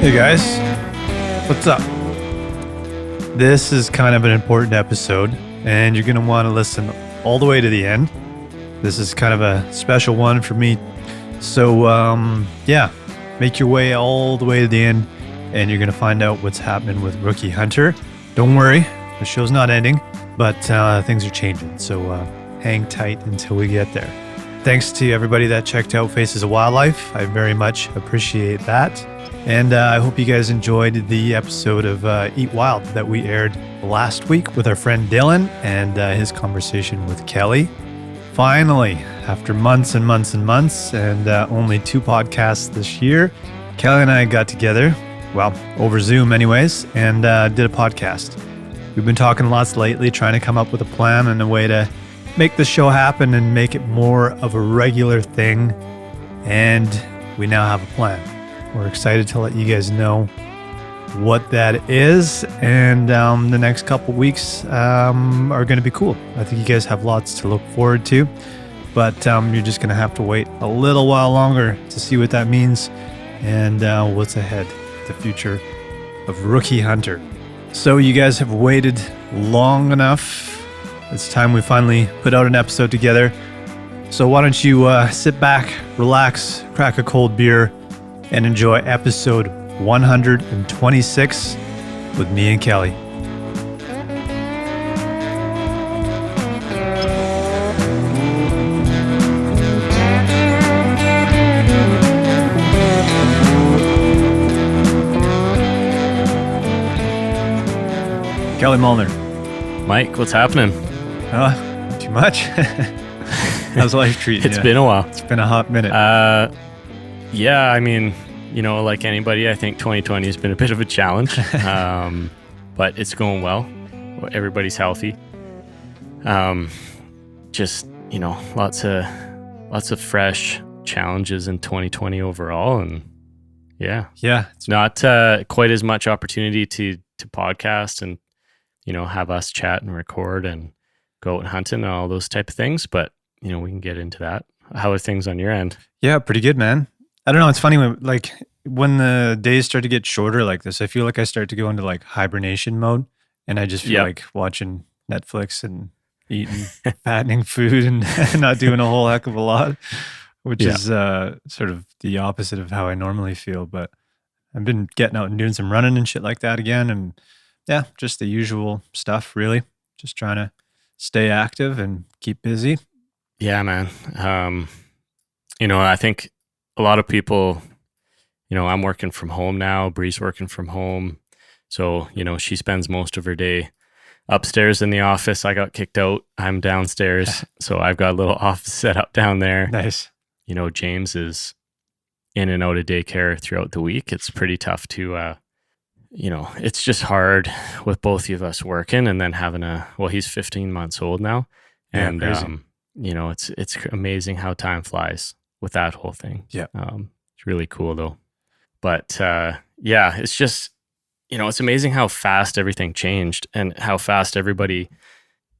Hey guys, what's up? This is kind of an important episode, and you're going to want to listen all the way to the end. This is kind of a special one for me. So, make your way all the way to the end, and you're going to find out what's happening with Rookie Hunter. Don't worry, the show's not ending, but things are changing. So, hang tight until we get there. Thanks to everybody that checked out Faces of Wildlife. I very much appreciate that. And I hope you guys enjoyed the episode of Eat Wild that we aired last week with our friend Dylan and his conversation with Kelly. Finally, after months and months and months and only 2 podcasts this year, Kelly and I got together, well, over Zoom anyways, and did a podcast. We've been talking lots lately, trying to come up with a plan and a way to make the show happen and make it more of a regular thing. And we now have a plan. We're excited to let you guys know what that is. And the next couple weeks are going to be cool. I think you guys have lots to look forward to. But you're just going to have to wait a little while longer to see what that means and what's ahead, the future of Rookie Hunter. So you guys have waited long enough. It's time we finally put out an episode together. So why don't you sit back, relax, crack a cold beer, and enjoy episode 126 with me and Kelly. Kelly Molnar. Mike, what's happening? Too much? How's life treating you? It's been a while. It's been a hot minute. Yeah, I mean, you know, like anybody, I think 2020 has been a bit of a challenge, but it's going well. Everybody's healthy. Just, you know, lots of fresh challenges in 2020 overall, and yeah, it's not quite as much opportunity to podcast and, you know, have us chat and record and go out hunting and all those type of things. But you know, we can get into that. How are things on your end? Yeah, pretty good, man. I don't know. It's funny when the days start to get shorter like this, I feel like I start to go into like hibernation mode, and I just feel like watching Netflix and eating fattening food and not doing a whole heck of a lot, which is sort of the opposite of how I normally feel. But I've been getting out and doing some running and shit like that again. And yeah, just the usual stuff, really. Just trying to stay active and keep busy. Yeah, man. You know, I think a lot of people, you know, I'm working from home now. Bree's working from home. So, you know, she spends most of her day upstairs in the office. I got kicked out. I'm downstairs. So I've got a little office set up down there. Nice. You know, James is in and out of daycare throughout the week. It's pretty tough to, you know, it's just hard with both of us working and then having he's 15 months old now. And, you know, it's amazing how time flies with that whole thing. Yeah. It's really cool though. But yeah, it's just, you know, it's amazing how fast everything changed and how fast everybody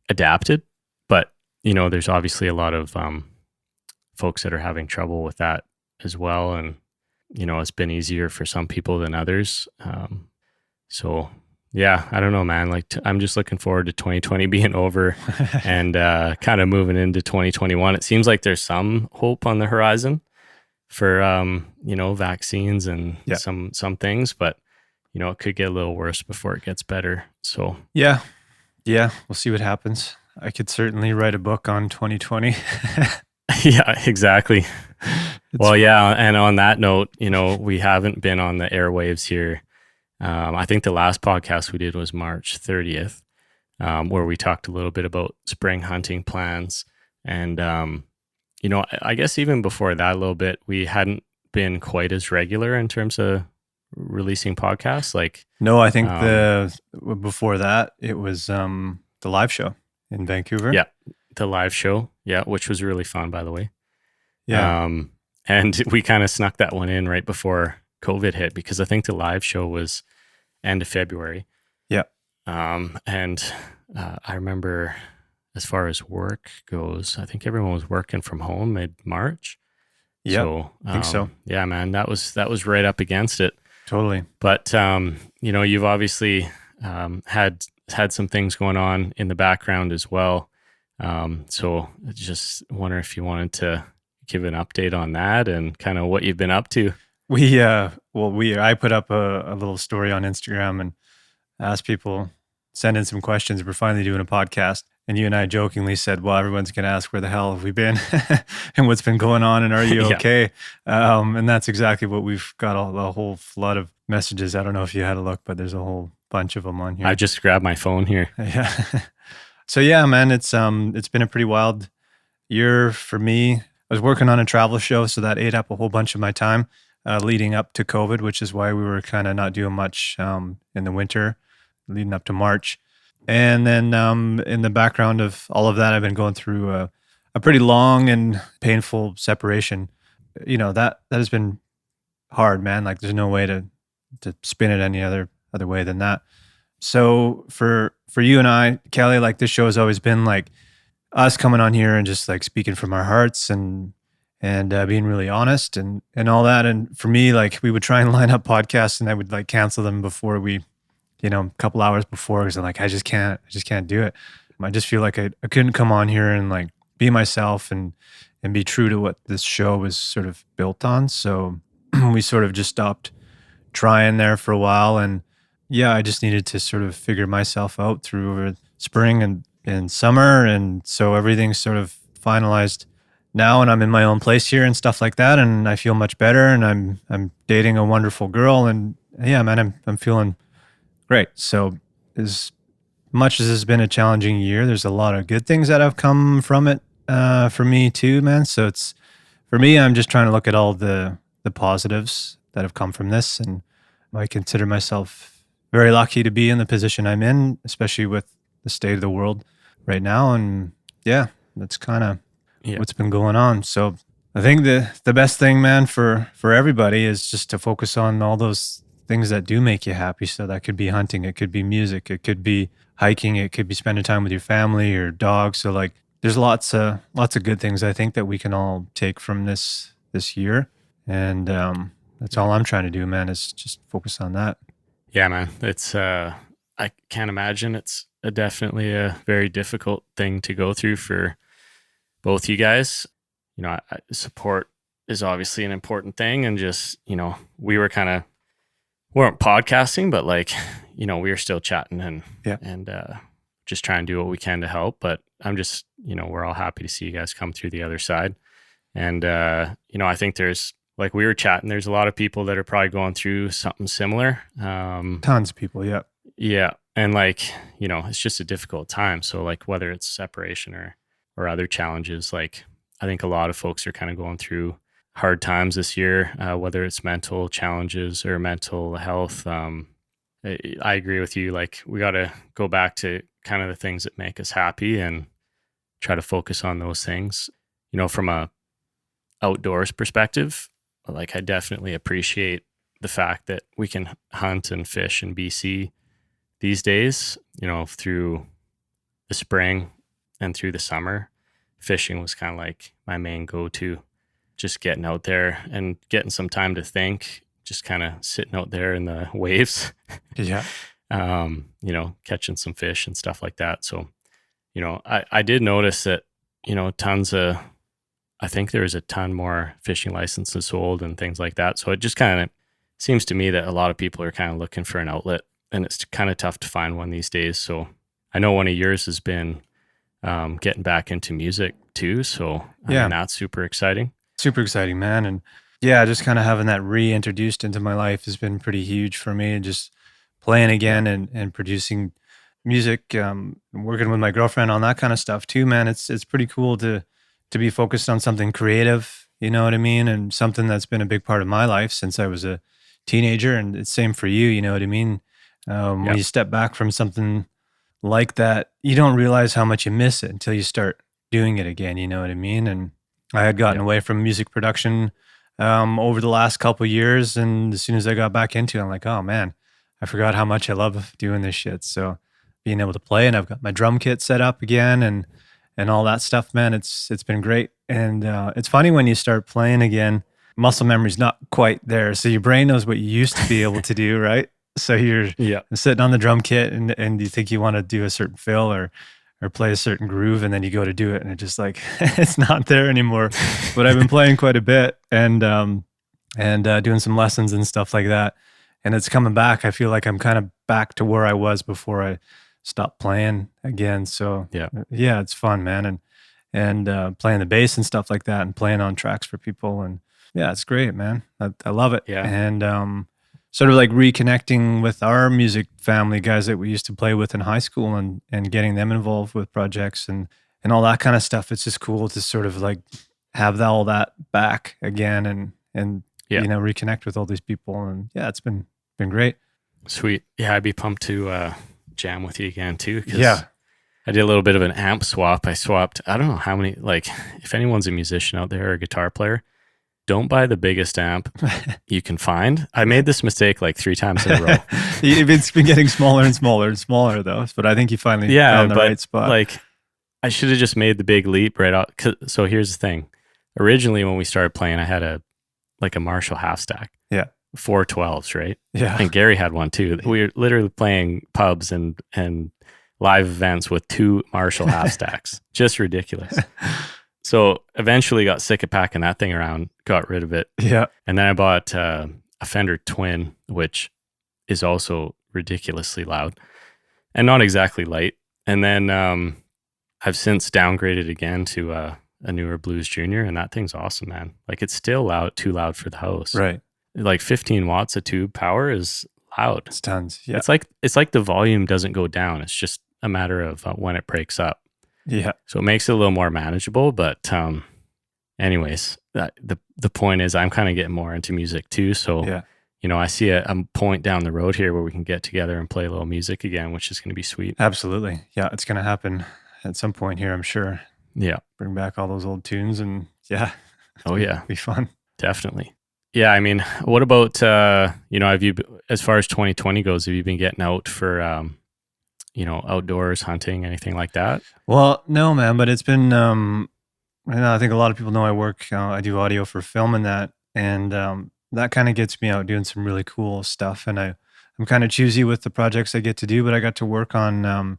adapted. But, you know, there's obviously a lot of folks that are having trouble with that as well. And, you know, it's been easier for some people than others. So yeah, I don't know, man. Like I'm just looking forward to 2020 being over and kind of moving into 2021. It seems like there's some hope on the horizon for you know, vaccines and some things, but you know, it could get a little worse before it gets better. So yeah, we'll see what happens. I could certainly write a book on 2020. Yeah, exactly. Well, yeah, and on that note, you know, we haven't been on the airwaves here. I think the last podcast we did was March 30th, where we talked a little bit about spring hunting plans. And, you know, I guess even before that a little bit, we hadn't been quite as regular in terms of releasing podcasts. Like, no, I think before that, it was the live show in Vancouver. Yeah, the live show. Yeah, which was really fun, by the way. Yeah. And we kind of snuck that one in right before COVID hit, because I think the live show was end of February. Yeah. And I remember as far as work goes, I think everyone was working from home mid-March. Yeah, so, I think so. Yeah, man, that was right up against it. Totally. But you've obviously had some things going on in the background as well. So I just wonder if you wanted to give an update on that and kind of what you've been up to. I put up a little story on Instagram and asked people, send in some questions. We're finally doing a podcast. And you and I jokingly said, well, everyone's going to ask where the hell have we been and what's been going on and are you okay? And that's exactly what we've got, a whole flood of messages. I don't know if you had a look, but there's a whole bunch of them on here. I just grabbed my phone here. Yeah. So yeah, man, it's been a pretty wild year for me. I was working on a travel show, so that ate up a whole bunch of my time leading up to COVID, which is why we were kind of not doing much in the winter leading up to March. And then in the background of all of that, I've been going through a pretty long and painful separation. That has been hard, man. Like there's no way to spin it any other way than that. So for you and I, Kelly, like this show has always been like us coming on here and just like speaking from our hearts and being really honest and all that. And for me, like we would try and line up podcasts and I would like cancel them before we, a couple hours before, because I'm like, I just can't do it. I just feel like I couldn't come on here and like be myself and be true to what this show was sort of built on. So we sort of just stopped trying there for a while. And yeah, I just needed to sort of figure myself out through spring and summer. And so everything's sort of finalized now and I'm in my own place here and stuff like that. And I feel much better and I'm dating a wonderful girl. And yeah, man, I'm feeling great. So as much as it's been a challenging year, there's a lot of good things that have come from it for me too, man. So it's, for me, I'm just trying to look at all the positives that have come from this. And I consider myself very lucky to be in the position I'm in, especially with the state of the world right now. And yeah, that's kind of what's been going on. So I think the best thing, man, for everybody is just to focus on all those things that do make you happy. So that could be hunting, it could be music, it could be hiking, it could be spending time with your family or dog. So like there's lots of good things I think that we can all take from this year. And that's all I'm trying to do, man, is just focus on that. Yeah, man. It's I can't imagine. It's definitely a very difficult thing to go through for both you guys. Support is obviously an important thing, and just we weren't podcasting, but like we were still chatting and just trying to do what we can to help. But I'm just we're all happy to see you guys come through the other side. And I think there's, like we were chatting, there's a lot of people that are probably going through something similar. Tons of people, yeah. Yeah. And like, it's just a difficult time. So like whether it's separation or other challenges, like I think a lot of folks are kind of going through hard times this year, whether it's mental challenges or mental health. I agree with you. Like we got to go back to kind of the things that make us happy and try to focus on those things. From a outdoors perspective, like I definitely appreciate the fact that we can hunt and fish in BC these days, through the spring and through the summer. Fishing was kind of like my main go-to, just getting out there and getting some time to think, just kind of sitting out there in the waves. Yeah. Catching some fish and stuff like that. So, I did notice that, I think there was a ton more fishing licenses sold and things like that. So it just kind of seems to me that a lot of people are kind of looking for an outlet, and it's kind of tough to find one these days. So I know one of yours has been getting back into music too. So I mean, that's super exciting. Super exciting, man. And yeah, just kind of having that reintroduced into my life has been pretty huge for me. And just playing again and producing music, working with my girlfriend on that kind of stuff too, man. It's pretty cool to be focused on something creative, you know what I mean? And something that's been a big part of my life since I was a teenager. And it's same for you, you know what I mean? When you step back from something like that, you don't realize how much you miss it until you start doing it again, you know what I mean? And I had gotten away from music production over the last couple of years. And as soon as I got back into it, I'm like, oh man, I forgot how much I love doing this shit. So being able to play, and I've got my drum kit set up again and all that stuff, man, it's been great. And it's funny when you start playing again. muscle memory's not quite there. So your brain knows what you used to be able to do, right? So you're Yeah. sitting on the drum kit and you think you want to do a certain fill or play a certain groove, and then you go to do it and it's just like it's not there anymore. But I've been playing quite a bit and doing some lessons and stuff like that. And it's coming back. I feel like I'm kind of back to where I was before I stopped playing again. So yeah, it's fun, man. And playing the bass and stuff like that and playing on tracks for people. And yeah, it's great, man. I love it. Yeah. And sort of like reconnecting with our music family, guys that we used to play with in high school and getting them involved with projects and all that kind of stuff. It's just cool to sort of like have all that back again and Yeah. you know, reconnect with all these people. And yeah, it's been great. Sweet. Yeah, I'd be pumped to jam with you again too. 'Cause Yeah. I did a little bit of an amp swap. I swapped, I don't know how many, like if anyone's a musician out there or a guitar player, don't buy the biggest amp you can find. I made this mistake like 3 times in a row. It's been getting smaller and smaller and smaller though. But I think you finally found the right spot. Like I should have just made the big leap right out. So here's the thing. Originally when we started playing, I had a Marshall half stack. Yeah. 4 12s, right? Yeah. And Gary had one too. We were literally playing pubs and live events with 2 Marshall half stacks. Just ridiculous. So eventually got sick of packing that thing around, got rid of it. Yeah. And then I bought a Fender Twin, which is also ridiculously loud and not exactly light. And then I've since downgraded again to a newer Blues Junior, and that thing's awesome, man. Like it's still loud, too loud for the house. Right. Like 15 watts of tube power is loud. It's tons. Yeah. It's like the volume doesn't go down. It's just a matter of when it breaks up. Yeah. So it makes it a little more manageable. But anyways, the point is I'm kind of getting more into music too. So, Yeah. you know, I see a point down the road here where we can get together and play a little music again, which is going to be sweet. Absolutely. Yeah. It's going to happen at some point here, I'm sure. Yeah. Bring back all those old tunes and yeah. Oh, yeah. It'll be fun. Definitely. Yeah. I mean, what about, you know, as far as 2020 goes, have you been getting out for, you know, outdoors, hunting, anything like that? Well, no, man, but it's been, I think a lot of people know I work, I do audio for film and that, and that kind of gets me out doing some really cool stuff. And I'm kind of choosy with the projects I get to do, but I got to work on,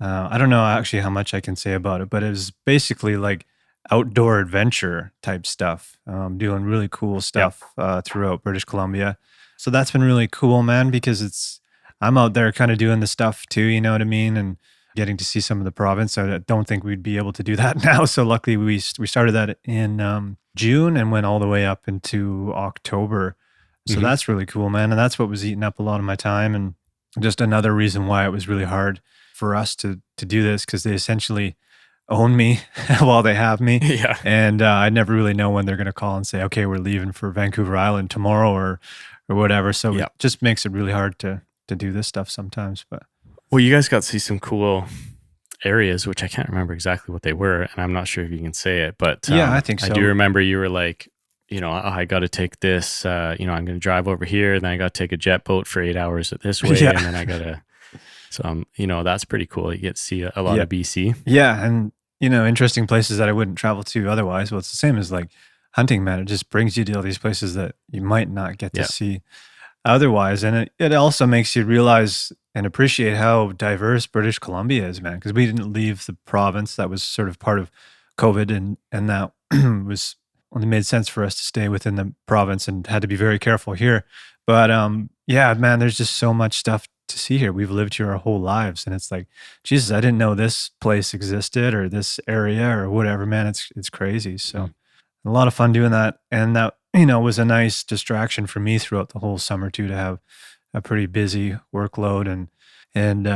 I don't know actually how much I can say about it, but it was basically like outdoor adventure type stuff, doing really cool stuff throughout British Columbia. So that's been really cool, man, because I'm out there kind of doing the stuff too, you know what I mean? And getting to see some of the province. I don't think we'd be able to do that now. So luckily we started that in June and went all the way up into October. So that's really cool, man. And that's what was eating up a lot of my time. And just another reason why it was really hard for us to do this, because they essentially own me while they have me. Yeah. And I never really know when they're going to call and say, okay, we're leaving for Vancouver Island tomorrow or whatever. So it just makes it really hard to do this stuff sometimes. But well, you guys got to see some cool areas, which I can't remember exactly what they were, and I'm not sure if you can say it, but yeah, I think so. I do remember you were like, you know, I got to take this, you know, I'm going to drive over here, then I got to take a jet boat for 8 hours this way, and then I got to, so you know, that's pretty cool. You get to see a lot of BC. Yeah, and you know, interesting places that I wouldn't travel to otherwise. Well, it's the same as like hunting, man. It just brings you to all these places that you might not get to see otherwise. And it also makes you realize and appreciate how diverse British Columbia is, man, because we didn't leave the province. That was sort of part of COVID, and that was only made sense for us to stay within the province and had to be very careful here. But yeah, man, there's just so much stuff to see here. We've lived here our whole lives, and it's like, Jesus, I didn't know this place existed or this area or whatever, man. It's crazy. So a lot of fun doing that. And that, you know, was a nice distraction for me throughout the whole summer too, to have a pretty busy workload. And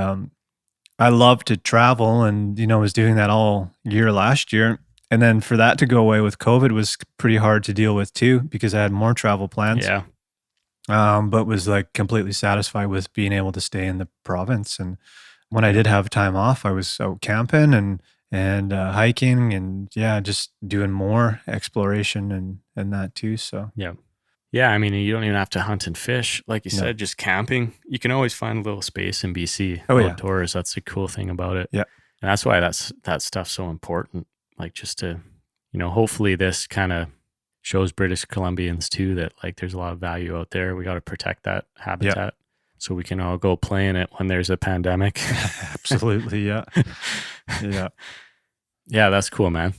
I love to travel, and, you know, was doing that all year last year. And then for that to go away with COVID was pretty hard to deal with too, because I had more travel plans. Yeah. But was like completely satisfied with being able to stay in the province. And when I did have time off, I was out camping and hiking, and just doing more exploration and that too. So yeah. I mean, you don't even have to hunt and fish, like you said. Just camping. You can always find a little space in BC outdoors. That's the cool thing about it. Yeah, and that's why that stuff's so important. Like just to, you know, hopefully this kind of shows British Columbians too that like there's a lot of value out there. We got to protect that habitat so we can all go play in it when there's a pandemic. Absolutely. Yeah. Yeah. Yeah, that's cool, man.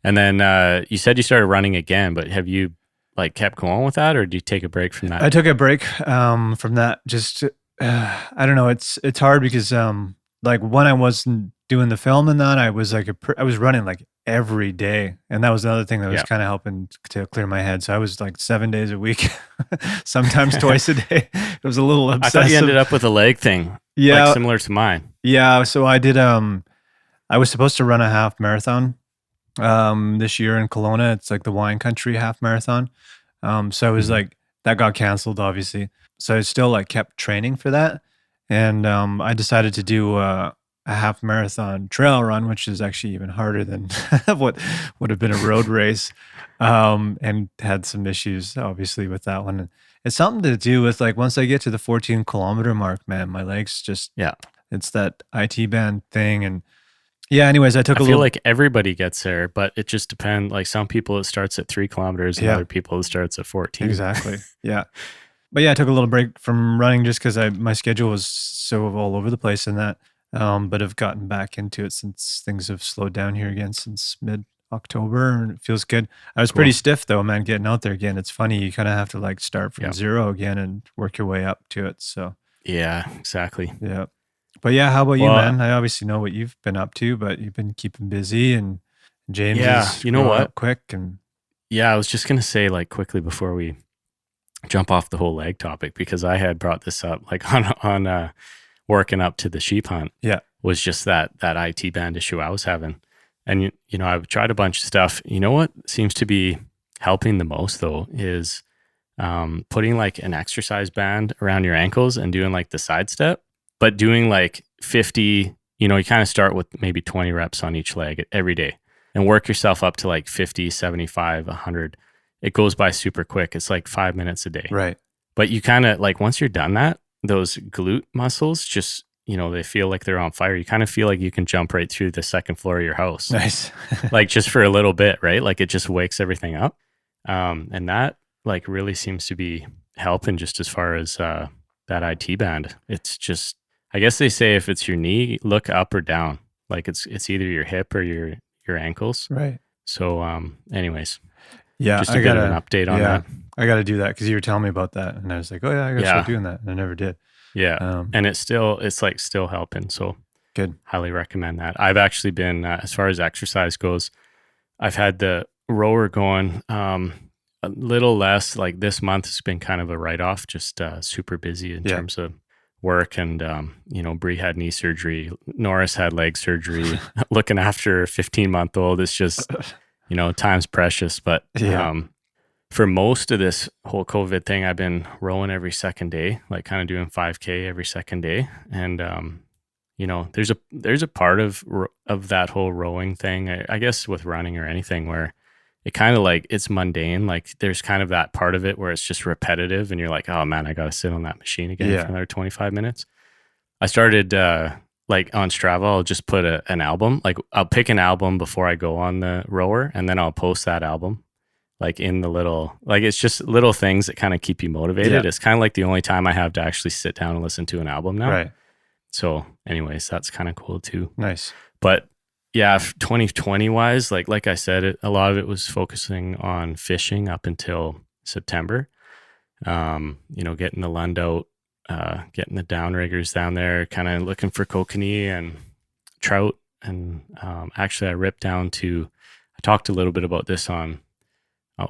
And then you said you started running again, but have you like kept going with that, or do you take a break from that? I took a break from that. Just I don't know. It's hard because like when I wasn't doing the film and that, I was like I was running like every day, and that was another thing that was kind of helping to clear my head. So I was like 7 days a week, sometimes twice a day. It was a little obsessive. I thought you ended up with a leg thing, yeah, like similar to mine. Yeah, so I did. I was supposed to run a half marathon this year in Kelowna. It's like the wine country half marathon. So I was like, that got canceled, obviously. So I still like kept training for that. And I decided to do a half marathon trail run, which is actually even harder than what would have been a road race. And had some issues, obviously, with that one. It's something to do with like, once I get to the 14-kilometer mark, man, my legs just, it's that IT band thing. And yeah, anyways, I feel like everybody gets there, but it just depends. Like some people, it starts at 3 kilometers and other people, it starts at 14. Exactly. Yeah. But yeah, I took a little break from running just because my schedule was so all over the place in that. But I've gotten back into it since things have slowed down here again since mid-October, and it feels good. I was pretty stiff though, man, getting out there again. It's funny. You kind of have to like start from zero again and work your way up to it. So yeah, exactly. Yeah. But yeah, how about you, man? I obviously know what you've been up to, but you've been keeping busy, and James is you know what? Quick and I was just gonna say like quickly before we jump off the whole leg topic, because I had brought this up like on working up to the sheep hunt. Yeah, was just that IT band issue I was having, and you know I've tried a bunch of stuff. You know what seems to be helping the most though is putting like an exercise band around your ankles and doing like the side step. But doing like 50, you know, you kind of start with maybe 20 reps on each leg every day and work yourself up to like 50, 75, 100. It goes by super quick. It's like 5 minutes a day. Right. But you kind of like, once you're done that, those glute muscles just, you know, they feel like they're on fire. You kind of feel like you can jump right through the second floor of your house. Nice. Like just for a little bit, right? Like it just wakes everything up. And that like really seems to be helping just as far as that IT band. It's just, I guess they say if it's your knee, look up or down. Like it's either your hip or your ankles. Right. So anyways. Yeah. Just a bit of an update on that. I got to do that because you were telling me about that. And I was like, oh yeah, I got to start doing that. And I never did. Yeah. And it's still helping. So good. Highly recommend that. I've actually been, as far as exercise goes, I've had the rower going a little less. Like this month has been kind of a write-off, just super busy in terms of work. And, you know, Bree had knee surgery. Norris had leg surgery. Looking after a 15-month-old, it's just, you know, time's precious. But for most of this whole COVID thing, I've been rowing every second day, like kind of doing 5K every second day. And, you know, there's a part of that whole rowing thing, I guess with running or anything, where it kind of like, it's mundane. Like there's kind of that part of it where it's just repetitive and you're like, oh man, I got to sit on that machine again for another 25 minutes. I started, like on Strava, I'll just put an album, like I'll pick an album before I go on the rower and then I'll post that album like in the little, like it's just little things that kind of keep you motivated. Yeah. It's kind of like the only time I have to actually sit down and listen to an album now. Right. So anyways, that's kind of cool too. Nice. But yeah, 2020 wise, like I said, a lot of it was focusing on fishing up until September. You know, getting the Lund out, getting the downriggers down there, kind of looking for kokanee and trout. And actually, I ripped down to, I talked a little bit about this on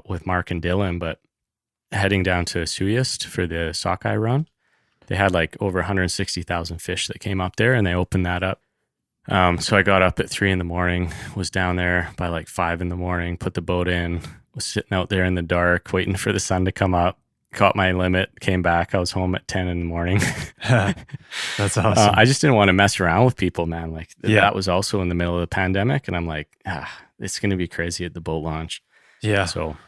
with Mark and Dylan, but heading down to Suyest for the sockeye run, they had like over 160,000 fish that came up there, and they opened that up. So I got up at 3 a.m, was down there by like 5 a.m, put the boat in, was sitting out there in the dark, waiting for the sun to come up, caught my limit, came back. I was home at 10 a.m. That's awesome. I just didn't want to mess around with people, man. Like that was also in the middle of the pandemic. And I'm like, it's going to be crazy at the boat launch. Yeah. So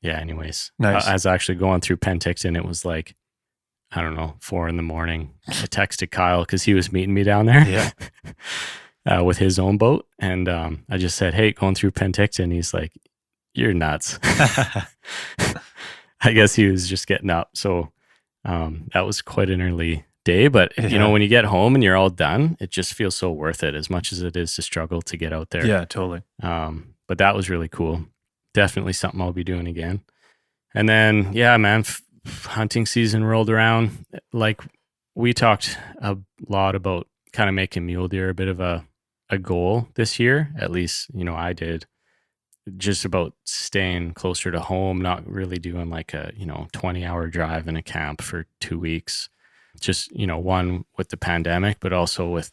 yeah, anyways, nice. I was actually going through Penticton. It was like, I don't know, 4 a.m. I texted Kyle because he was meeting me down there with his own boat. And I just said, hey, going through Penticton. He's like, you're nuts. I guess he was just getting up. So that was quite an early day. But, you know, when you get home and you're all done, it just feels so worth it, as much as it is to struggle to get out there. Yeah, totally. But that was really cool. Definitely something I'll be doing again. And then, yeah, man, hunting season rolled around. Like, we talked a lot about kind of making mule deer a bit of a goal this year. At least, you know, I did. Just about staying closer to home, not really doing like a, 20-hour drive in a camp for 2 weeks. Just, one with the pandemic, but also with,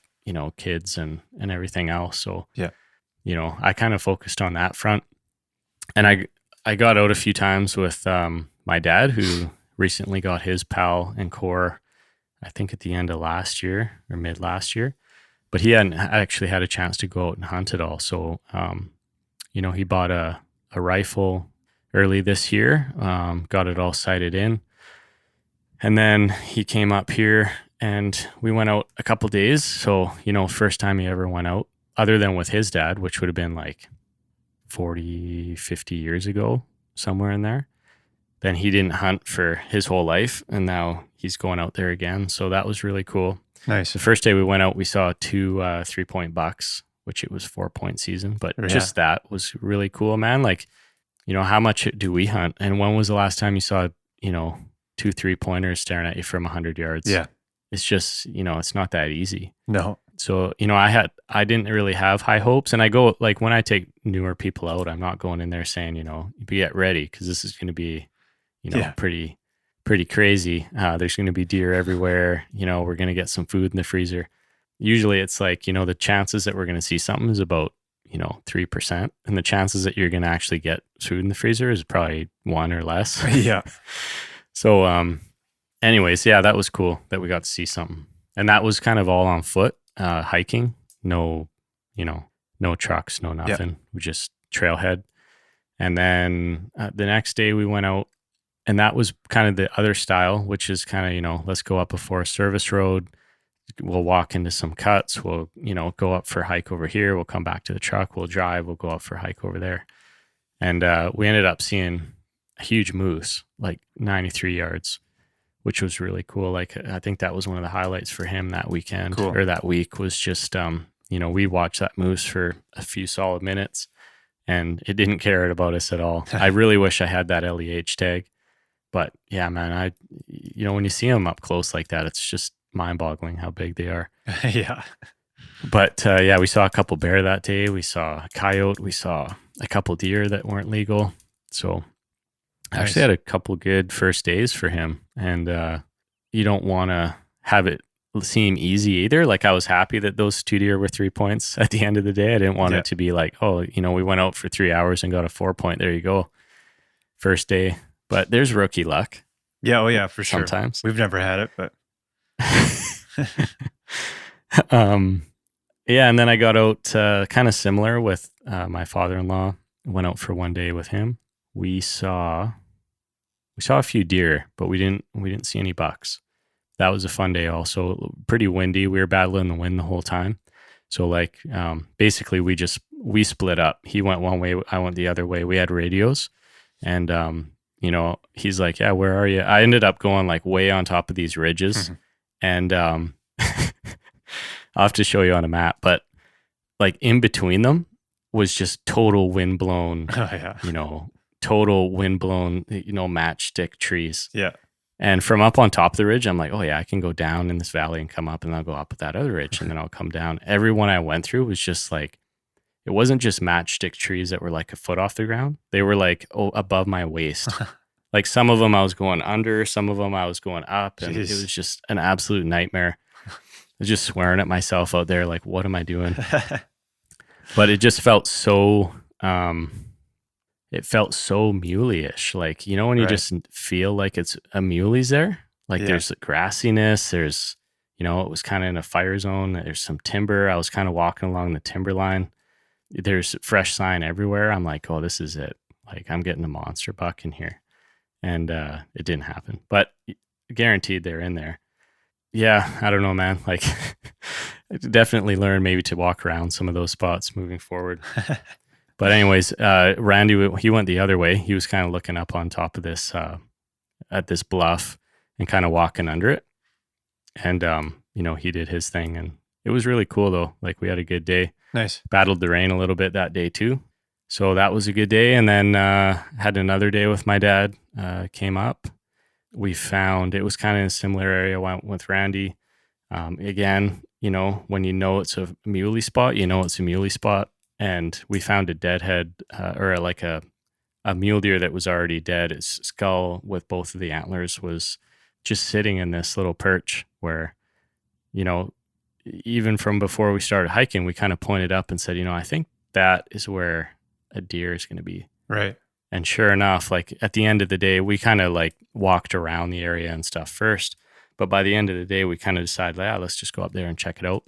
kids and everything else. So, yeah, I kind of focused on that front. And I got out a few times with my dad, who recently got his PAL and core, I think at the end of last year or mid last year, but he hadn't actually had a chance to go out and hunt at all. So, he bought a rifle early this year, got it all sighted in. And then he came up here and we went out a couple days. So, first time he ever went out, other than with his dad, which would have been like 40, 50 years ago, somewhere in there. Then he didn't hunt for his whole life, and now he's going out there again. So that was really cool. Nice. The first day we went out, we saw 2 3-point bucks, which it was 4-point season, but just that was really cool, man. Like, how much do we hunt? And when was the last time you saw, 2 3-pointers staring at you from 100 yards? Yeah. It's just, it's not that easy. No. So, I didn't really have high hopes. And I go, like, when I take newer people out, I'm not going in there saying, get ready, because this is going to be, pretty crazy. There's going to be deer everywhere. We're going to get some food in the freezer. Usually it's like, the chances that we're going to see something is about, 3%. And the chances that you're going to actually get food in the freezer is probably 1 or less. Yeah. So, anyways, yeah, that was cool that we got to see something. And that was kind of all on foot, hiking, no trucks, no nothing. Yeah. We just trailhead. And then the next day we went out, and that was kind of the other style, which is kind of, let's go up a Forest Service road. We'll walk into some cuts. We'll, go up for a hike over here. We'll come back to the truck. We'll drive. We'll go up for a hike over there. And we ended up seeing a huge moose, like 93 yards, which was really cool. Like, I think that was one of the highlights for him that weekend or that week, was just, we watched that moose for a few solid minutes, and it didn't care about us at all. I really wish I had that LEH tag. But yeah, man, when you see them up close like that, it's just mind-boggling how big they are. Yeah. But yeah, we saw a couple bear that day. We saw a coyote. We saw a couple deer that weren't legal. So I actually had a couple good first days for him. And you don't want to have it seem easy either. Like, I was happy that those 2 deer were 3 points at the end of the day. I didn't want it to be like, oh, we went out for 3 hours and got a 4-point. There you go. First day. But there's rookie luck. Yeah. Oh yeah, for sure. Sometimes. We've never had it, but yeah. And then I got out kind of similar with my father-in-law. Went out for 1 day with him. We saw a few deer, but we didn't see any bucks. That was a fun day also. Pretty windy. We were battling the wind the whole time. So like, basically we split up. He went one way, I went the other way. We had radios, and he's like, yeah, where are you? I ended up going like way on top of these ridges. And I'll have to show you on a map, but like in between them was just total windblown, total windblown, matchstick trees. Yeah. And from up on top of the ridge, I'm like, oh yeah, I can go down in this valley and come up, and I'll go up at that other ridge, and then I'll come down. Everyone I went through was just like, it wasn't just matchstick trees that were like a foot off the ground. They were like, above my waist. Like, some of them I was going under, some of them I was going up, and it was just an absolute nightmare. I was just swearing at myself out there, like, what am I doing? But it just felt so, muley-ish. Like, when you just feel like it's a muley's there, like there's grassiness, there's, it was kind of in a fire zone. There's some timber. I was kind of walking along the timber line. There's fresh sign everywhere. I'm like, oh, this is it. Like, I'm getting a monster buck in here. And it didn't happen, but guaranteed they're in there. Yeah, I don't know, man. Like, definitely learn maybe to walk around some of those spots moving forward. But anyways, Randy, he went the other way. He was kind of looking up on top of this, at this bluff and kind of walking under it. And, he did his thing and it was really cool though. Like we had a good day. Nice. Battled the rain a little bit that day too. So that was a good day. And then had another day with my dad, came up. We found, it was kind of in a similar area, went with Randy. Again, when it's a muley spot, it's a muley spot. And we found a deadhead or like a mule deer that was already dead. Its skull with both of the antlers was just sitting in this little perch where, even from before we started hiking, we kind of pointed up and said, I think that is where a deer is going to be. Right. And sure enough, like at the end of the day, we kind of like walked around the area and stuff first. But by the end of the day, we kind of decided, let's just go up there and check it out.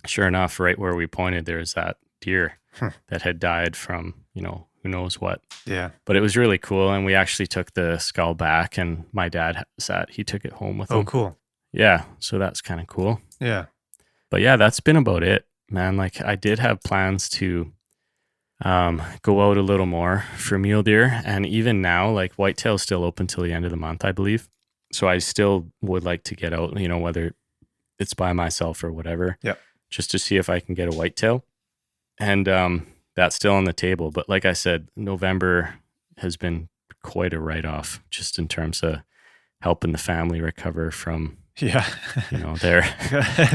Sure enough, right where we pointed, there's that deer that had died from, who knows what. Yeah. But it was really cool. And we actually took the skull back and my dad he took it home with him. Oh, cool. Yeah. So that's kind of cool. Yeah. But yeah, that's been about it, man. Like I did have plans to go out a little more for mule deer. And even now, like whitetail is still open till the end of the month, I believe. So I still would like to get out, whether it's by myself or whatever, just to see if I can get a whitetail. And that's still on the table. But like I said, November has been quite a write-off just in terms of helping the family recover from, their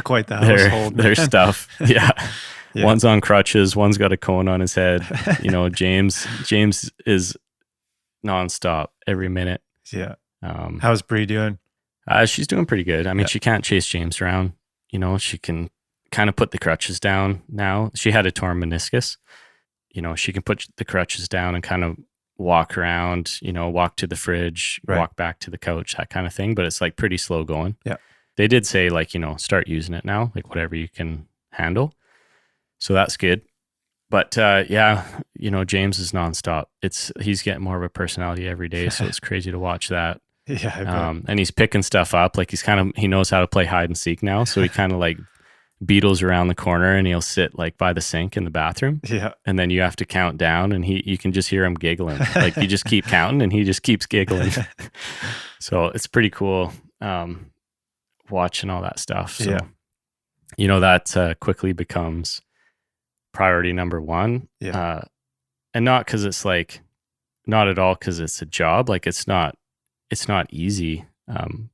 quite the household. Their stuff. Yeah. Yeah. One's on crutches. One's got a cone on his head. James is nonstop every minute. Yeah. How's Bree doing? She's doing pretty good. I mean, she can't chase James around. She can kind of put the crutches down now. She had a torn meniscus. She can put the crutches down and kind of walk around, walk to the fridge, walk back to the couch, that kind of thing. But it's like pretty slow going. Yeah. They did say like, start using it now, like whatever you can handle. So that's good. But James is nonstop. He's getting more of a personality every day. So it's crazy to watch that. Yeah. And he's picking stuff up. Like he knows how to play hide and seek now. So he kind of like beetles around the corner and he'll sit like by the sink in the bathroom. Yeah. And then you have to count down and you can just hear him giggling. Like you just keep counting and he just keeps giggling. So it's pretty cool watching all that stuff. So, that quickly becomes priority number one. Yeah. And not because it's like, not at all because it's a job. Like it's not easy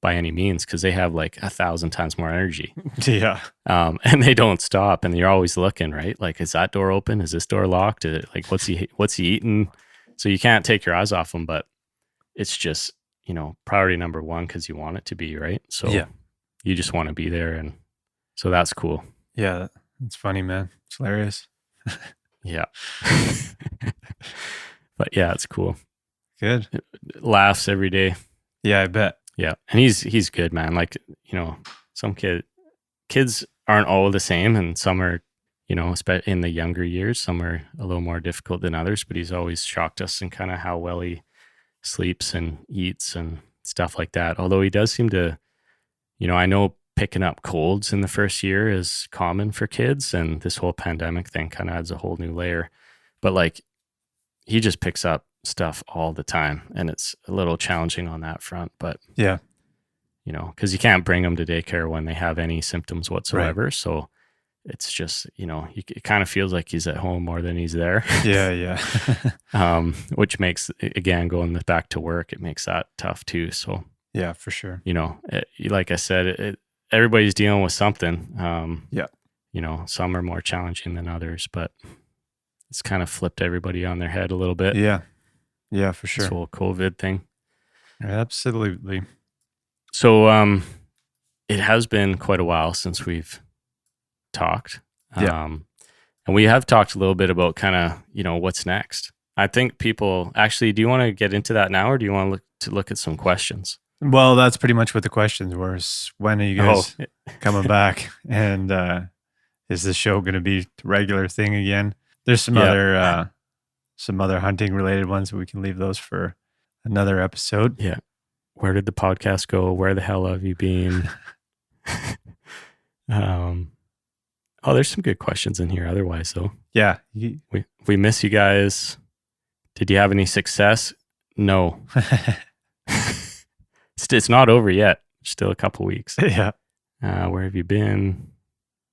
by any means because they have like 1,000 times more energy. Yeah. And they don't stop and you're always looking, right? Like, is that door open? Is this door locked? Like, what's he eating? So you can't take your eyes off them, but it's just, priority number one because you want it to be, right? So you just want to be there. And so that's cool. Yeah. It's funny, man. It's hilarious. Yeah. But yeah, it's cool. Good. Laughs every day. Yeah, I bet. Yeah. And he's good, man. Like, some kids aren't all the same and some are, in the younger years, some are a little more difficult than others, but he's always shocked us in kind of how well he sleeps and eats and stuff like that. Although he does seem to, I know picking up colds in the first year is common for kids and this whole pandemic thing kind of adds a whole new layer, but like he just picks up stuff all the time and it's a little challenging on that front, but because you can't bring them to daycare when they have any symptoms whatsoever. Right. So it's just, it kind of feels like he's at home more than he's there. Yeah. Which makes, again, going back to work, it makes that tough too. So yeah, for sure. Like I said, everybody's dealing with something. Some are more challenging than others, but it's kind of flipped everybody on their head a little bit. Yeah, for sure. This whole COVID thing. Absolutely. So it has been quite a while since we've talked. And we have talked a little bit about kind of, what's next. I think people actually, do you want to get into that now or do you want to look at some questions? Well, that's pretty much what the questions were. When are you guys coming back? And is the show going to be a regular thing again? There's some other hunting related ones, but we can leave those for another episode. Yeah. Where did the podcast go? Where the hell have you been? Oh, there's some good questions in here otherwise, though. Yeah. We miss you guys. Did you have any success? No. It's not over yet. Still a couple weeks. Yeah. Where have you been?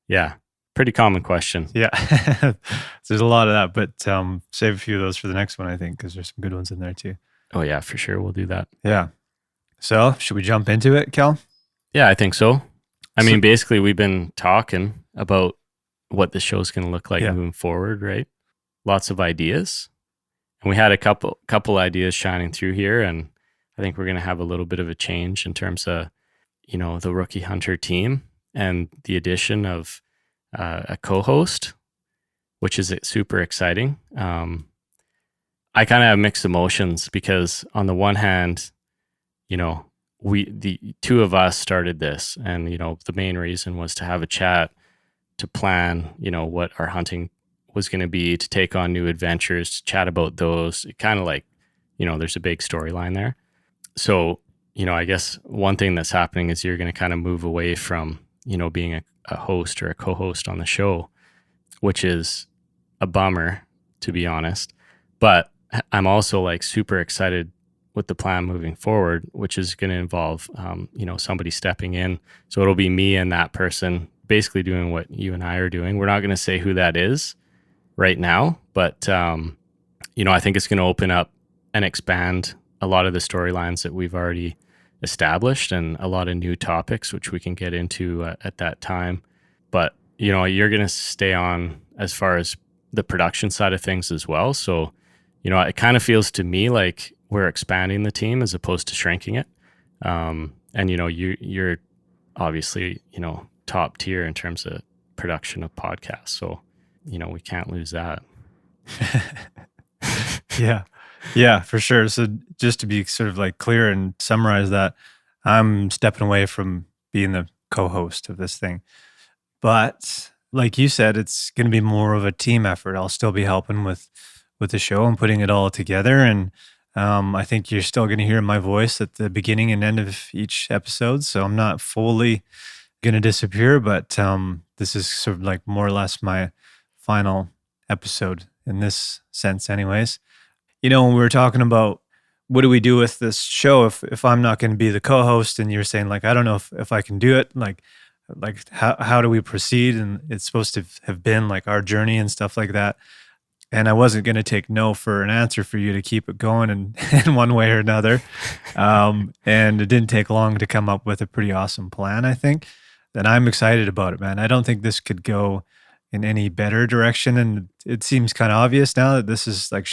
Yeah. Pretty common question. Yeah. There's a lot of that, but save a few of those for the next one, I think, because there's some good ones in there too. Oh, yeah, for sure. We'll do that. Yeah. So should we jump into it, Kel? Yeah, I think so. I mean, basically, we've been talking about what the show's going to look like moving forward, right? Lots of ideas. And we had a couple ideas shining through here, and I think we're going to have a little bit of a change in terms of, the Rookie Hunter team and the addition of a co-host, which is super exciting. I kind of have mixed emotions because on the one hand, the two of us started this, and the main reason was to have a chat, to plan, what our hunting was going to be, to take on new adventures, to chat about those. Kind of like, there's a big storyline there. So, I guess one thing that's happening is you're going to kind of move away from, being a host or a co-host on the show, which is a bummer, to be honest. But I'm also like super excited with the plan moving forward, which is going to involve, somebody stepping in. So it'll be me and that person basically doing what you and I are doing. We're not going to say who that is right now, but, I think it's going to open up and expand a lot of the storylines that we've already established and a lot of new topics, which we can get into at that time. But, you're going to stay on as far as the production side of things as well. So, it kind of feels to me like we're expanding the team as opposed to shrinking it. And, you're obviously, top tier in terms of production of podcasts. So, we can't lose that. Yeah. Yeah, for sure. So just to be sort of like clear and summarize that, I'm stepping away from being the co-host of this thing. But like you said, it's going to be more of a team effort. I'll still be helping with the show and putting it all together. And I think you're still going to hear my voice at the beginning and end of each episode. So I'm not fully going to disappear, but this is sort of like more or less my final episode in this sense anyways. When we were talking about what do we do with this show if I'm not going to be the co-host, and you're saying like, I don't know if I can do it, like how do we proceed? And it's supposed to have been like our journey and stuff like that. And I wasn't going to take no for an answer for you to keep it going in one way or another. And it didn't take long to come up with a pretty awesome plan, I think. And I'm excited about it, man. I don't think this could go in any better direction. And it seems kind of obvious now that this is like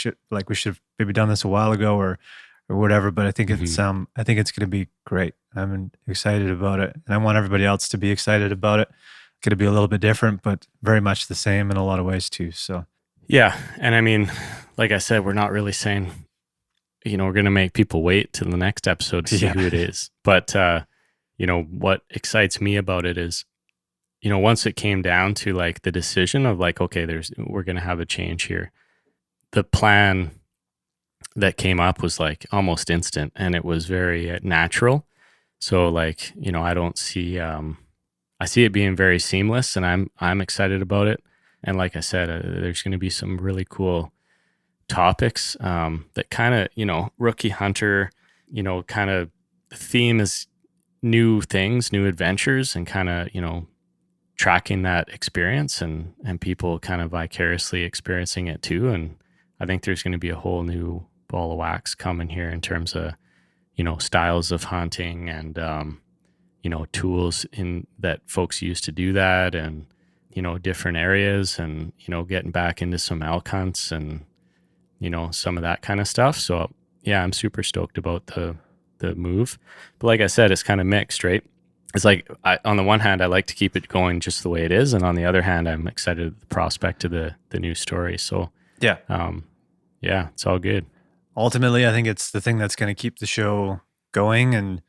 we should have maybe done this a while ago or whatever. But I think it's going to be great. I'm excited about it, and I want everybody else to be excited about it. It's going to be a little bit different, but very much the same in a lot of ways too. So yeah, and I mean, like I said, we're not really saying, we're going to make people wait till the next episode to see who it is. But what excites me about it is, once it came down to like the decision of like, okay, we're going to have a change here. The plan that came up was like almost instant, and it was very natural. So like, I don't see, I see it being very seamless, and I'm excited about it. And like I said, there's going to be some really cool topics that kind of, Rookie Hunter, kind of the theme is new things, new adventures, and kind of, tracking that experience and people kind of vicariously experiencing it too. And I think there's going to be a whole new ball of wax coming here in terms of, styles of hunting and, tools in that folks use to do that, and, different areas, and, getting back into some elk hunts and, some of that kind of stuff. So yeah, I'm super stoked about the move. But like I said, it's kind of mixed, right? It's like, on the one hand, I like to keep it going just the way it is. And on the other hand, I'm excited at the prospect of the new story. So yeah, it's all good. Ultimately, I think it's the thing that's going to keep the show going. And,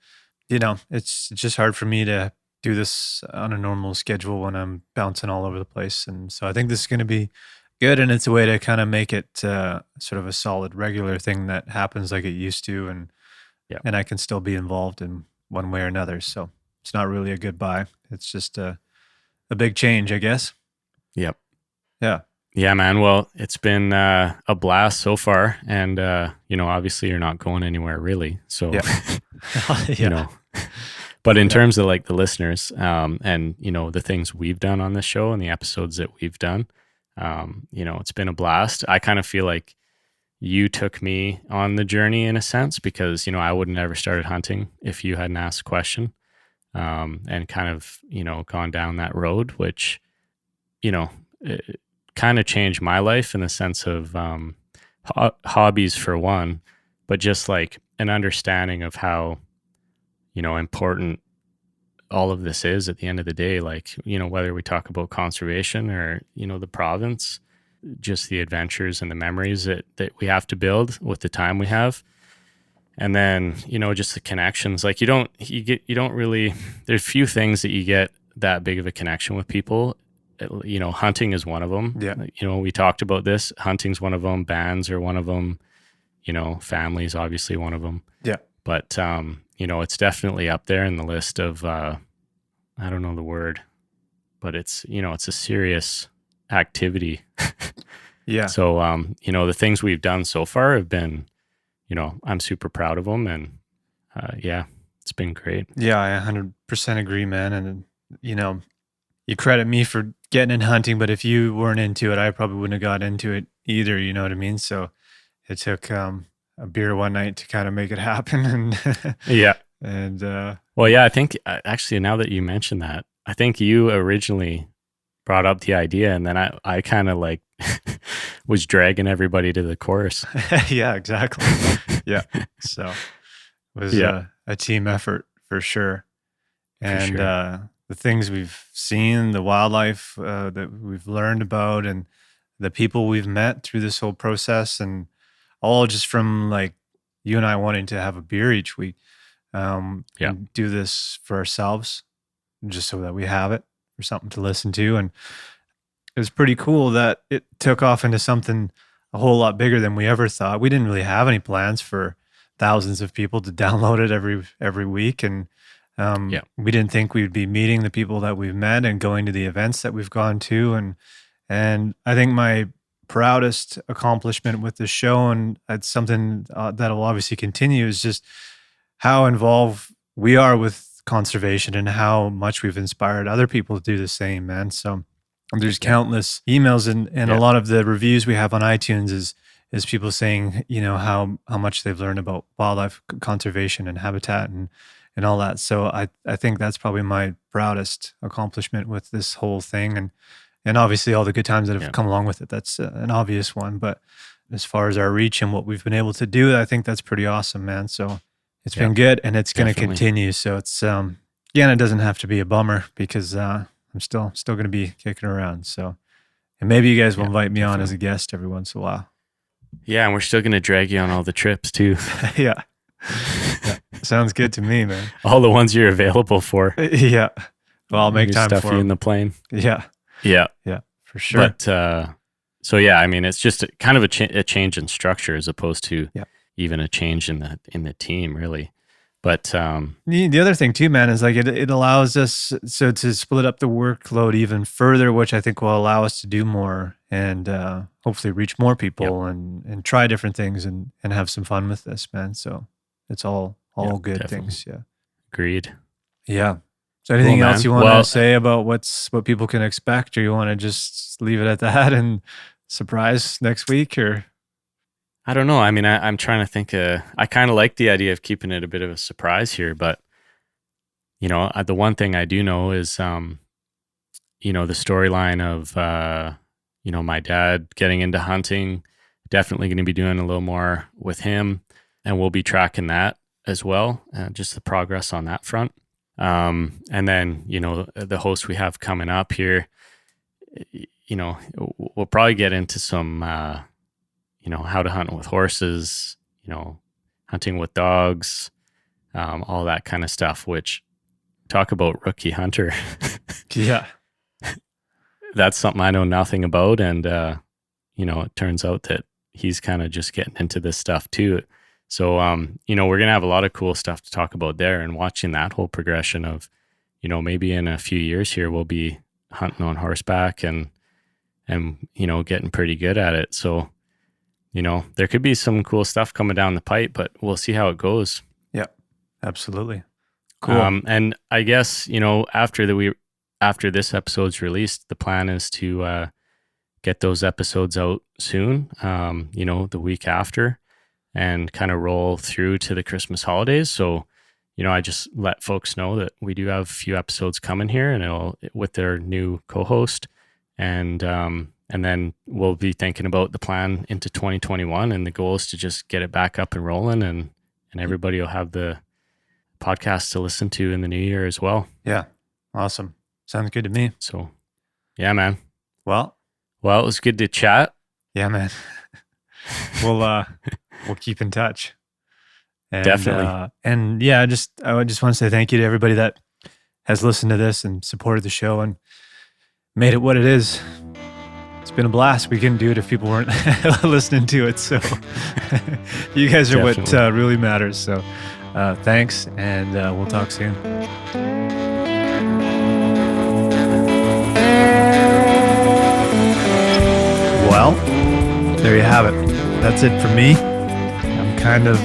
it's just hard for me to do this on a normal schedule when I'm bouncing all over the place. And so I think this is going to be good. And it's a way to kind of make it sort of a solid, regular thing that happens like it used to. And I can still be involved in one way or another. So it's not really a goodbye. It's just a big change, I guess. Yep. Yeah. Yeah, man. Well, it's been a blast so far. And, obviously you're not going anywhere really. So, Yeah. you Yeah. know, but in Yeah. terms of like the listeners, and, the things we've done on this show and the episodes that we've done, it's been a blast. I kind of feel like you took me on the journey in a sense because, I would have never started hunting if you hadn't asked a question, and kind of, gone down that road, which, it kind of changed my life in the sense of hobbies for one, but just like an understanding of how, important all of this is at the end of the day. Like, whether we talk about conservation or, the province, just the adventures and the memories that we have to build with the time we have. And then, just the connections. Like you don't really, there's few things that you get that big of a connection with people. Hunting is one of them. Yeah. We talked about this. Hunting's one of them. Bands are one of them. Family's obviously one of them. Yeah. But, it's definitely up there in the list of, I don't know the word, but it's a serious activity. Yeah. So, the things we've done so far have been, I'm super proud of them, and it's been great. Yeah, I 100% agree, man. And you credit me for getting in hunting, but if you weren't into it, I probably wouldn't have got into it either. You know what I mean? So it took a beer one night to kind of make it happen. And Yeah. and Well, yeah, I think actually now that you mentioned that, I think you originally brought up the idea, and then I kind of like was dragging everybody to the course. yeah, exactly. Yeah. So it was a team effort for sure. And the things we've seen, the wildlife that we've learned about, and the people we've met through this whole process, and all just from like you and I wanting to have a beer each week, and do this for ourselves, just so that we have it for something to listen to. And it was pretty cool that it took off into something a whole lot bigger than we ever thought. We didn't really have any plans for thousands of people to download it every week, and we didn't think we'd be meeting the people that we've met and going to the events that we've gone to. And I think my proudest accomplishment with the show, and it's something that'll obviously continue, is just how involved we are with conservation and how much we've inspired other people to do the same, man. So there's countless emails and a lot of the reviews we have on iTunes is people saying, how much they've learned about wildlife conservation and habitat and all that. So I think that's probably my proudest accomplishment with this whole thing. And obviously all the good times that have come along with it. That's an obvious one. But as far as our reach and what we've been able to do, I think that's pretty awesome, man. So it's been good, and it's going to continue. So it's, and it doesn't have to be a bummer because I'm still going to be kicking around. So, and maybe you guys will invite me on as a guest every once in a while. Yeah. And we're still going to drag you on all the trips too. Yeah. Sounds good to me, man. All the ones you're available for. Yeah. Well, I'll make time stuff for you in the plane. Yeah. Yeah. Yeah, for sure. But, so yeah, I mean, it's just kind of a change in structure as opposed to even a change in the team, really. But the other thing too, man, is like it allows us to split up the workload even further, which I think will allow us to do more and hopefully reach more people and try different things and have some fun with this, man. So it's all good definitely. things. Yeah. Agreed. Yeah. So anything Cool, else man. you want to say about what people can expect, or you want to just leave it at that and surprise next week, or? I don't know. I mean, I'm trying to think. I kind of like the idea of keeping it a bit of a surprise here, but the one thing I do know is, the storyline of, my dad getting into hunting. Definitely going to be doing a little more with him, and we'll be tracking that as well, just the progress on that front. And then the host we have coming up here, we'll probably get into some. How to hunt with horses, hunting with dogs, all that kind of stuff, which talk about rookie hunter. Yeah. That's something I know nothing about. And, it turns out that he's kind of just getting into this stuff too. So, we're going to have a lot of cool stuff to talk about there, and watching that whole progression of, maybe in a few years here, we'll be hunting on horseback and, and, you know, getting pretty good at it. So, you know, there could be some cool stuff coming down the pipe, but we'll see how it goes. Yeah, absolutely. Cool. And I guess, you know, after this episode's released, the plan is to get those episodes out soon, you know, the week after, and kind of roll through to the Christmas holidays. So, you know, I just let folks know that we do have a few episodes coming here, and it'll with their new co-host, and then we'll be thinking about the plan into 2021, and the goal is to just get it back up and rolling, and everybody will have the podcast to listen to in the new year as well. Yeah, awesome. Sounds good to me. So, yeah, man. Well, it was good to chat. Yeah, man. We'll keep in touch. And, definitely. And yeah, I just want to say thank you to everybody that has listened to this and supported the show and made it what it is. It's been a blast. We couldn't do it if people weren't listening to it. So you guys are what really matters. So thanks, and we'll talk soon. Well, there you have it. That's it for me. I'm kind of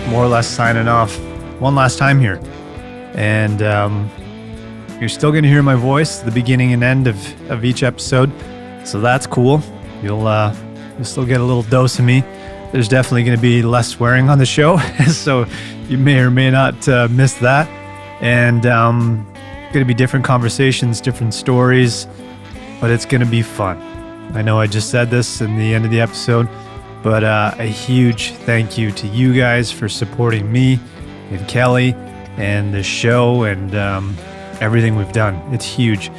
more or less signing off one last time here. And you're still going to hear my voice at the beginning and end of each episode. So that's cool. You'll still get a little dose of me. There's definitely going to be less swearing on the show. So you may or may not miss that. And going to be different conversations, different stories, but it's going to be fun. I know I just said this in the end of the episode, but a huge thank you to you guys for supporting me and Kelly and the show and everything we've done. It's huge.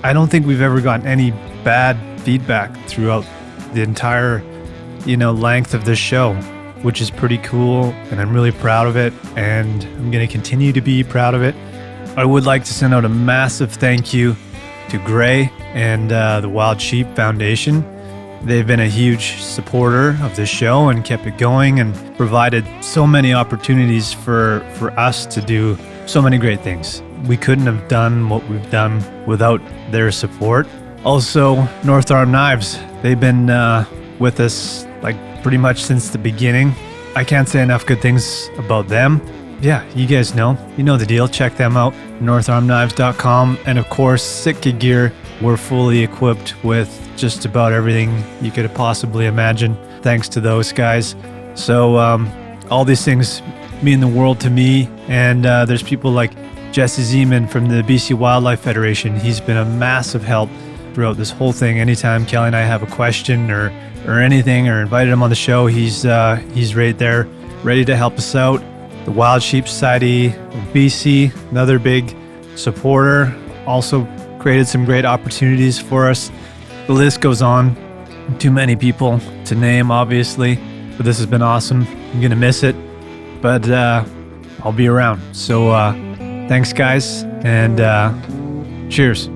I don't think we've ever gotten any bad feedback throughout the entire, length of this show, which is pretty cool, and I'm really proud of it, and I'm going to continue to be proud of it. I would like to send out a massive thank you to Gray and the Wild Sheep Foundation. They've been a huge supporter of the show and kept it going and provided so many opportunities for us to do so many great things. We couldn't have done what we've done without their support. Also, North Arm Knives. They've been with us pretty much since the beginning. I can't say enough good things about them. Yeah, you guys know. You know the deal. Check them out. NortharmKnives.com. And of course, Sitka Gear. We're fully equipped with just about everything you could possibly imagine, thanks to those guys. So all these things mean the world to me. And there's people like Jesse Zeman from the BC Wildlife Federation. He's been a massive help throughout this whole thing. Anytime Kelly and I have a question or anything, or invited him on the show, he's right there, ready to help us out. The Wild Sheep Society of BC, another big supporter, also created some great opportunities for us. The list goes on. Too many people to name, obviously, but this has been awesome. I'm gonna miss it, but I'll be around. So thanks, guys, and cheers.